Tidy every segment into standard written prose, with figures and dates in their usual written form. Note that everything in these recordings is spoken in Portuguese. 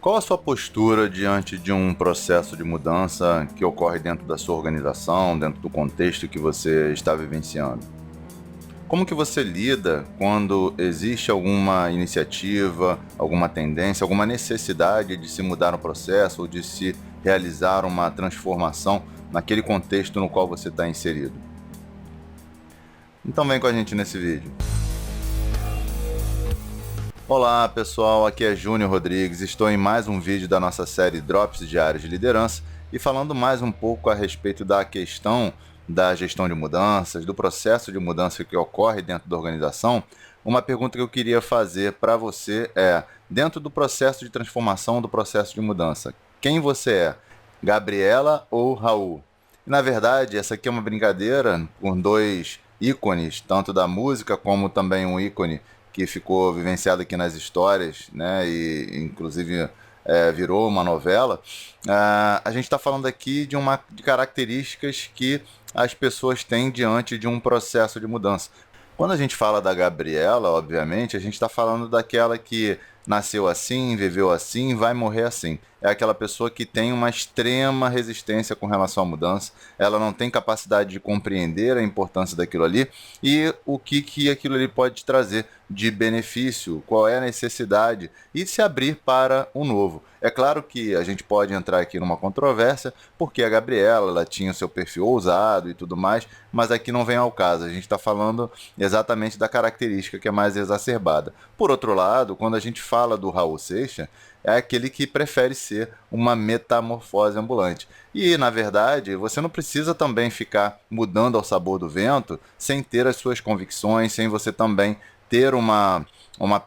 Qual a sua postura diante de um processo de mudança que ocorre dentro da sua organização, dentro do contexto que você está vivenciando? Como que você lida quando existe alguma iniciativa, alguma tendência, alguma necessidade de se mudar um processo ou de se realizar uma transformação naquele contexto no qual você está inserido? Então vem com a gente nesse vídeo. Olá pessoal, aqui é Júnior Rodrigues, estou em mais um vídeo da nossa série Drops Diários de Liderança e falando mais um pouco a respeito da questão da gestão de mudanças, do processo de mudança que ocorre dentro da organização. Uma pergunta que eu queria fazer para você é, dentro do processo de transformação, do processo de mudança, quem você é? Gabriela ou Raul? E, na verdade, essa aqui é uma brincadeira com dois ícones, tanto da música como também um ícone que ficou vivenciado aqui nas histórias, né, e inclusive virou uma novela. A gente está falando aqui de características que as pessoas têm diante de um processo de mudança. Quando a gente fala da Gabriela, obviamente, a gente está falando daquela que nasceu assim, viveu assim, vai morrer assim. É aquela pessoa que tem uma extrema resistência com relação à mudança, ela não tem capacidade de compreender a importância daquilo ali e o que aquilo ali pode te trazer de benefício, qual é a necessidade e se abrir para o novo. É claro que a gente pode entrar aqui numa controvérsia, porque a Gabriela ela tinha o seu perfil ousado e tudo mais, mas aqui não vem ao caso, a gente está falando exatamente da característica que é mais exacerbada. Por outro lado, quando a gente fala do Raul Seixas, é aquele que prefere ser uma metamorfose ambulante. E, na verdade, você não precisa também ficar mudando ao sabor do vento sem ter as suas convicções, sem você também ter uma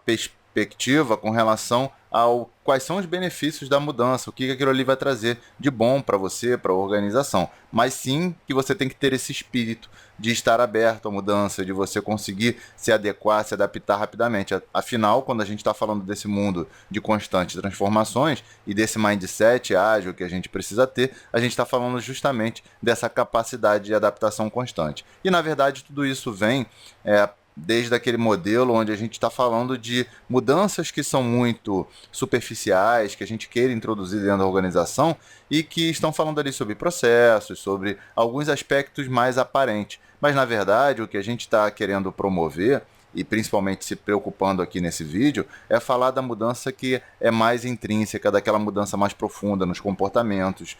perspectiva com relação ao quais são os benefícios da mudança, o que aquilo ali vai trazer de bom para você, para a organização. Mas sim que você tem que ter esse espírito de estar aberto à mudança, de você conseguir se adequar, se adaptar rapidamente. Afinal, quando a gente está falando desse mundo de constantes transformações e desse mindset ágil que a gente precisa ter, a gente está falando justamente dessa capacidade de adaptação constante. E, na verdade, tudo isso vem desde aquele modelo onde a gente está falando de mudanças que são muito superficiais, que a gente queira introduzir dentro da organização e que estão falando ali sobre processos, sobre alguns aspectos mais aparentes. Mas, na verdade, o que a gente está querendo promover e principalmente se preocupando aqui nesse vídeo, é falar da mudança que é mais intrínseca, daquela mudança mais profunda nos comportamentos,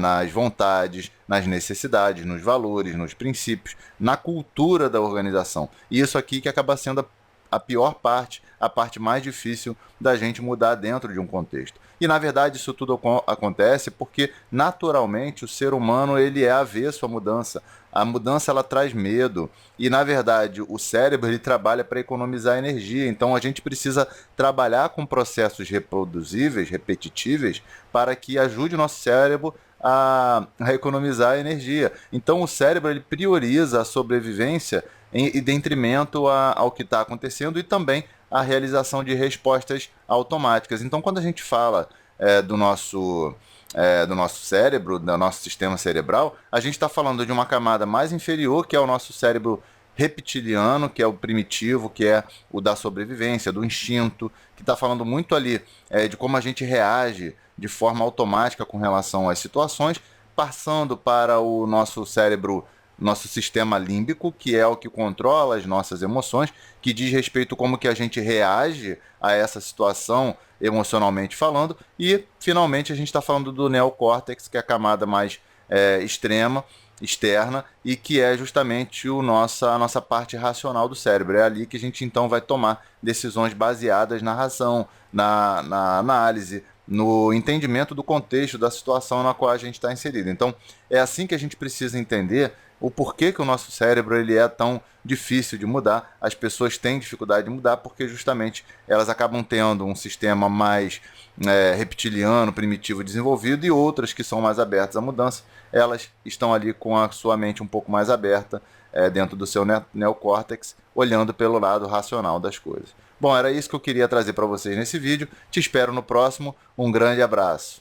nas vontades, nas necessidades, nos valores, nos princípios, na cultura da organização. E isso aqui que acaba sendo a pior parte, a parte mais difícil da gente mudar dentro de um contexto. E, na verdade, isso tudo acontece porque, naturalmente, o ser humano ele é avesso à mudança. A mudança ela traz medo e, na verdade, o cérebro ele trabalha para economizar energia. Então, a gente precisa trabalhar com processos reproduzíveis, repetitíveis, para que ajude o nosso cérebro a economizar energia. Então, o cérebro ele prioriza a sobrevivência em detrimento ao que está acontecendo e também a realização de respostas automáticas. Então, quando a gente fala do nosso cérebro, do nosso sistema cerebral, a gente está falando de uma camada mais inferior, que é o nosso cérebro reptiliano, que é o primitivo, que é o da sobrevivência, do instinto, que está falando muito ali de como a gente reage de forma automática com relação às situações, passando para o nosso cérebro, nosso sistema límbico, que é o que controla as nossas emoções, que diz respeito como que a gente reage a essa situação emocionalmente falando, e finalmente a gente está falando do neocórtex, que é a camada mais externa, e que é justamente a nossa parte racional do cérebro. É ali que a gente então vai tomar decisões baseadas na razão, na análise, no entendimento do contexto, da situação na qual a gente está inserido. Então, é assim que a gente precisa entender o porquê que o nosso cérebro ele é tão difícil de mudar. As pessoas têm dificuldade de mudar porque justamente elas acabam tendo um sistema mais reptiliano, primitivo desenvolvido, e outras que são mais abertas à mudança, elas estão ali com a sua mente um pouco mais aberta dentro do seu neocórtex, olhando pelo lado racional das coisas. Bom, era isso que eu queria trazer para vocês nesse vídeo. Te espero no próximo. Um grande abraço.